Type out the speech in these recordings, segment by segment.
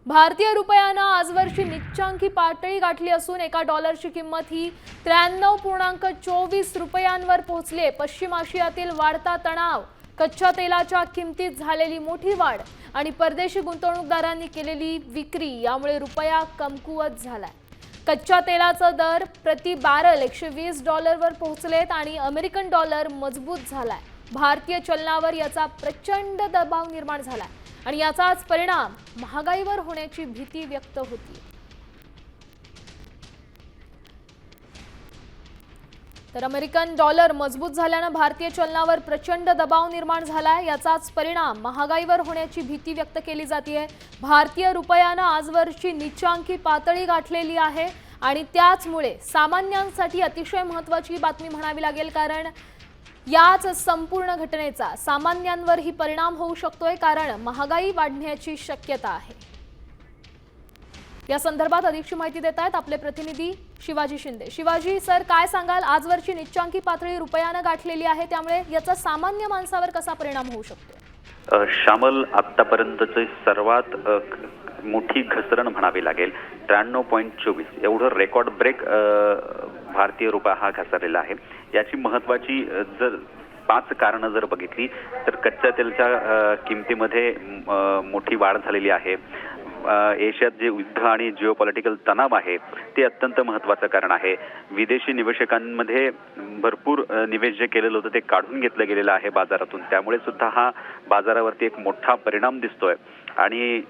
भारतीय रुपयानं आजवरची निच्चांकी पातळी गाठली असून एका डॉलरची किंमत ही 93.24 रुपयांवर पोहोचली आहे। पश्चिम आशियातील वाढता तणाव, कच्च्या तेलाच्या किमतीत झालेली मोठी वाढ आणि परदेशी गुंतवणूकदारांनी केलेली विक्री यामुळे रुपया कमकुवत झालाय। कच्च्या तेलाचा दर प्रति बॅरल $120वर पोहोचलेत आणि अमेरिकन डॉलर मजबूत झालाय। भारतीय चलनावर याचा प्रचंड दबाव निर्माण झालाय आणि याचाच परिणाम महागाईवर होण्याची भीती व्यक्त होती। तर अमेरिकन डॉलर मजबूत झाल्याने भारतीय चलनावर प्रचंड दबाव निर्माण झालाय, याचाच परिणाम महागाईवर होण्याची भीती व्यक्त केली जाते। भारतीय रुपयाने आजवरची निच्चांकी पातळी गाठलेली आहे आणि त्याचमुळे सामान्यांसाठी अतिशय महत्त्वाची बातमी म्हणावी लागेल, कारण याच संपूर्ण घटनेचा सामान्यांवरही परिणाम होऊ शकतोय, कारण महागाई वाढण्याची शक्यता आहे। या संदर्भात अधिकची माहिती देत आहेत आपले प्रतिनिधी शिवाजी शिंदे। शिवाजी सर, काय सांगाल? आजवरची निच्चांकी पातळी रुपयाने गाठलेली आहे, त्यामुळे याचा सामान्य माणसावर कसा परिणाम होऊ शकतो? श्यामल, आतापर्यंतची सर्वात मोठी घसरण म्हणावी लागेल। 93.24 एवढं रेकॉर्ड ब्रेक भारतीय रुपया हा घसरलेला आहे। याची महत्त्वाची जर 5 कारणं जर बघितली तर कच्च्या तेलाच्या किमतीमध्ये मोठी वाढ झालेली आहे। एशियात जे युद्ध आणि जिओपॉलिटिकल तणाव आहे ते अत्यंत महत्त्वाचं कारण आहे। विदेशी निवेशकांमध्ये भरपूर निवेश जे केलेलं होतं ते काढून घेतलं गेलेलं आहे बाजारातून, त्यामुळे सुद्धा हा बाजारावरती एक मोठा परिणाम दिसतोय आणि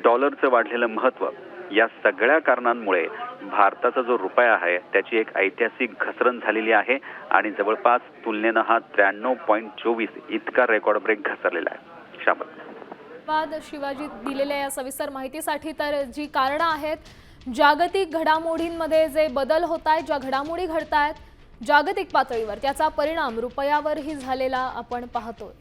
डॉलरचं वाढलेलं महत्त्व या सगळ्या कारणांमुळे भारताचा जो रुपया आहे त्याची एक ऐतिहासिक घसरण झालेली आहे आणि जवळपास तुलनेनं हा 93.24 इतका रेकॉर्ड ब्रेक घसरलेला आहे। शाबास धन्यवाद शिवाजी दिलेल्या या सविस्तर माहितीसाठी। तर जी कारणं आहेत, जागतिक घडामोडींमध्ये जे बदल होत आहेत, ज्या घडामोडी घडत आहेत जागतिक पातळीवर, त्याचा परिणाम रुपयावरही झालेला आपण पाहतोय।